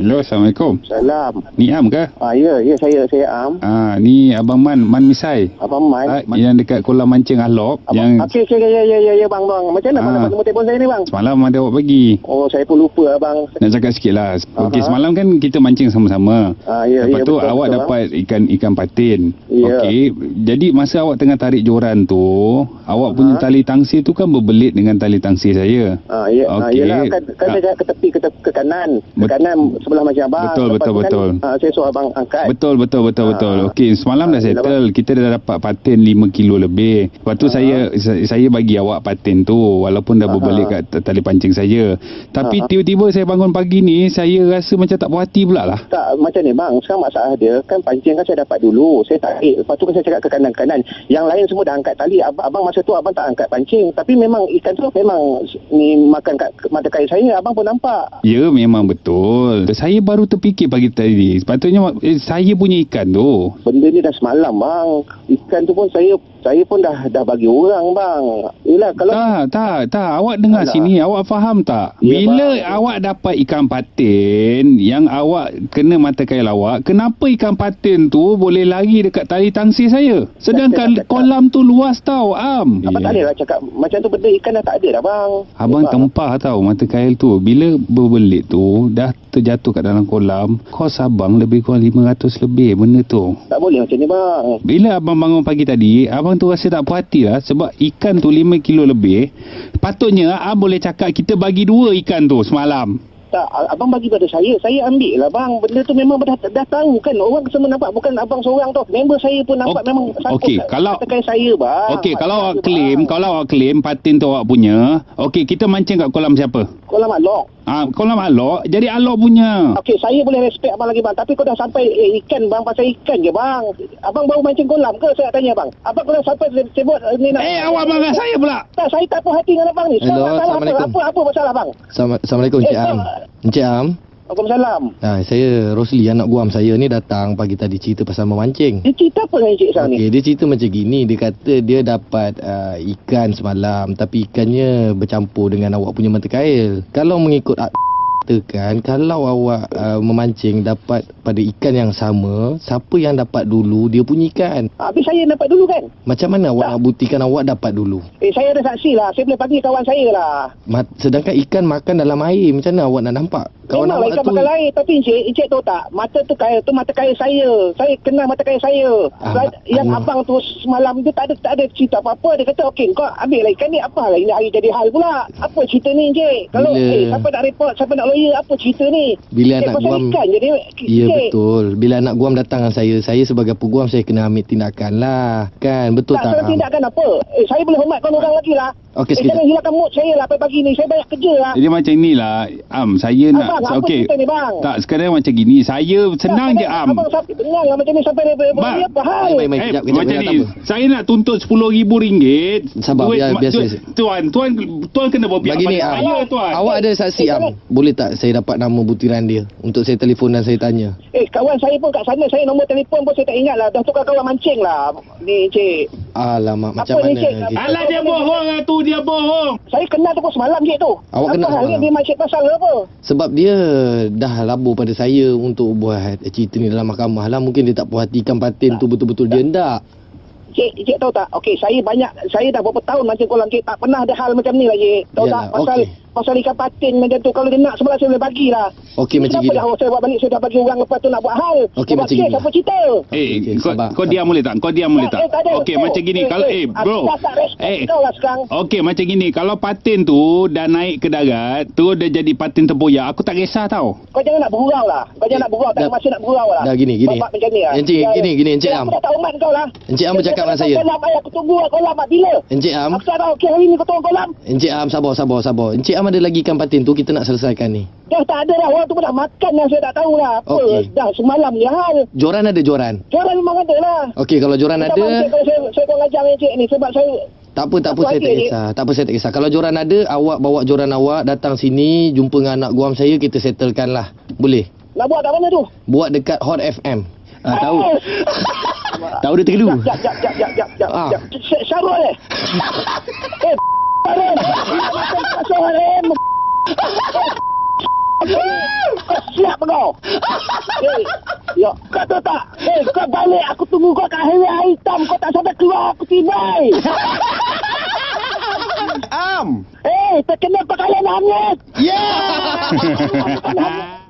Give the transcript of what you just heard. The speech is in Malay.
Hello, Assalamualaikum. Salam. Ni Am ke? Ya, saya Am. Ni Abang Man Misai. Abang Man. Yang dekat kolam mancing Alok. Okey, ya bang. Macam mana bang bagi telefon saya ni bang? Semalam ada awak bagi. Oh, saya pun lupa abang. Nak cakap sikit lah. Okey, semalam kan kita mancing sama-sama. Lepas tu betul, awak betul, dapat ikan patin. Ya. Okey, jadi masa awak tengah tarik joran tu, awak punya tali tangsi tu kan berbelit dengan tali tangsi saya. Okey. Yalah, kan saya cakap ke tepi, ke kanan. Ke kanan sebelah macam abang. Betul. Saya suruh abang angkat. Betul. Okey, semalam dah settle. Kita dah dapat patin 5 kilo lebih. Lepas tu saya bagi awak patin tu walaupun dah berbelit kat tali pancing saya. Tapi tiba-tiba saya bangun pagi ni, saya rasa macam tak puas hati pula lah. Tak, macam ni bang. Sekarang masalah dia, kan pancing kan saya dapat dulu. Saya tarik. Lepas tu kan saya cakap ke kanan-kanan. Yang lain semua dah angkat tali. Abang masa tu abang tak angkat pancing. Tapi memang ikan tu memang ni makan kat mata kail saya. Abang pun nampak. Ya, memang betul. Saya baru terfikir pagi tadi. Sepatutnya saya punya ikan tu. Benda ni dah semalam bang. Ikan tu pun saya pun dah bagi orang bang. Yelah kalau Tak. Awak dengar sini, awak faham tak? Ya, Bila bang. awak dapat ikan patin yang awak kena mata kail awak, kenapa ikan patin tu boleh lari dekat tali tangsi saya? Sedangkan kolam tu luas tau, Am. abang tak boleh lah cakap macam tu, benda ikan dah tak ada dah bang. Abang tempah tau mata kail tu. Bila berbelit tu dah terjatuh kat dalam kolam, kos abang lebih kurang 500 lebih benda tu. Tak boleh macam ni bang. Bila abang bangun pagi tadi, abang tu rasa tak puas hati lah sebab ikan tu 5 kilo lebih. Patutnya abang boleh cakap kita bagi 2 ikan tu semalam. Tak, abang bagi pada saya ambil lah bang. Benda tu memang dah tahu kan. Orang semua nampak, bukan abang seorang tu. Member saya pun nampak memang sangkut. Okey, kalau katakan saya bang. Okey, kalau awak claim patin tu awak punya, okey, kita mancing kat kolam siapa? Kolam Alok. Kolam Alok. Jadi Alok punya. Okey, saya boleh respect abang lagi bang. Tapi kau dah sampai ikan bang, pasal ikan je bang. Abang baru mancing kolam ke, saya tanya bang? Abang kalau sampai sebut ni nak... Awak marah saya pula. Tak, saya tak puas hati dengan abang ni. Hello, Assalamualaikum. Apa masalah bang? Assalamualaikum Encik Am. Encik Am. Waalaikumsalam. Saya Rosli, anak guam saya ni datang pagi tadi cerita pasal memancing. Dia cerita apa dengan Encik sekarang ni? Okey, dia cerita macam gini. Dia kata dia dapat ikan semalam, tapi ikannya bercampur dengan awak punya mata kail. Kalau mengikut kan, kalau awak memancing dapat pada ikan yang sama, siapa yang dapat dulu dia punya ikan. Habis saya dapat dulu kan? Macam mana awak nak buktikan awak dapat dulu? Saya ada saksi lah. Saya boleh bagi kawan saya lah. Sedangkan ikan makan dalam air, macam mana awak nak nampak? Kawan memang awak ikan tu makan air. Tapi Encik tahu tak, mata tu kail tu mata kail saya. Saya kenal mata kail saya. Yang abang tu semalam tu tak ada cerita apa-apa. Dia kata okey, kau ambil lah ikan ni. Apa lah ini hari jadi hal pula? Apa cerita ni Encik? Kalau siapa nak report, siapa nak lawyer, apa cerita ni? Bila anak guam ikan je dia. Ya betul. Bila anak guam datang dengan saya sebagai peguam, saya kena ambil tindakan lah. Kan betul tak? Tak tindakan apa? Saya boleh hormatkan orang lagi lah. Okey, jangan hilangkan mood saya lah pagi ni. Saya banyak kerja lah. Jadi macam inilah, Am, saya nak okey. Tak, sekarang macam gini. Saya senang je, Am. Abang sampai tenang lah macam ni sampai apa hal? Kejap, macam ni. Saya nak tuntut RM10,000. Sabar, biar saya. Tuan kena berpihak. Begini, saya, tuan. Awak ada saksi, Am. Boleh tak saya dapat nama butiran dia untuk saya telefon dan saya tanya? Kawan saya pun kat sana. Saya nombor telefon pun saya tak ingat lah. Dah tukar kawan mancing lah ni Encik. Alamak, macam mana Encik? Alah, dia bohong lah tu. Dia bohong. Saya kenal tu pun semalam Encik tu. Awak kenal apa semalam? Dia mancing pasal apa? Sebab dia dah labur pada saya untuk buat cerita ni dalam mahkamah lah. Mungkin dia tak puas hati ikan patin tu betul-betul dia hendak. Cik tahu tak? Okey, saya dah berapa tahun mancing kolam Cik. Tak pernah ada hal macam ni lah Cik. Tahu tak? Pasal ikan patin macam tu. Kalau dia nak sebelah saya boleh bagilah. Okey, macam gini. Kenapa saya buat balik, saya dah bagi orang lepas tu nak buat hal. Okey, macam gini. Siapa cerita? Kau diam boleh tak? Okey, macam gini. Kalau bro. Kau lah sekarang. Okey, macam gini. Kalau patin tu dah naik ke darat, tu dah jadi patin tempoyak, aku tak kisah tau. Kau jangan nak bergurau lah. Tak ada masa nak bergurau lah. Dah gini. Encik, gini Encik Am. Aku tak hormat kau lah. Encik Am bercakap dengan saya. Aku tunggu kolam bila? Encik Am. Aku tak tahu. Okey, hari ni kau tunggu kolam. Encik Am, sabar. Encik Am ada lagi ikan patin tu, kita nak selesaikan ni. Dah tak ada lah. Orang tu pun dah makan lah. Saya tak tahu lah. Apa? Dah semalam je hal. Joran ada joran? Joran memang ada lah. Okey, kalau joran ada... Saya pun ngajar Encik ni sebab saya... Tak apa, saya tak kisah. Kalau joran ada, awak bawa joran awak datang sini, jumpa dengan anak guam saya, kita settlekan lah. Boleh? Nak buat kat mana tu? Buat dekat Hot FM. Tahu. Tahu dia terkedu. Jap. Syarul eh. Syarul. Siap. nak pegang. Ya, kau tahu tak? Kau balik aku tunggu kau kat highway air hitam. Kau tak sampai keluar aku tibai. Am. Terkena pekalan hanyut. Yeah.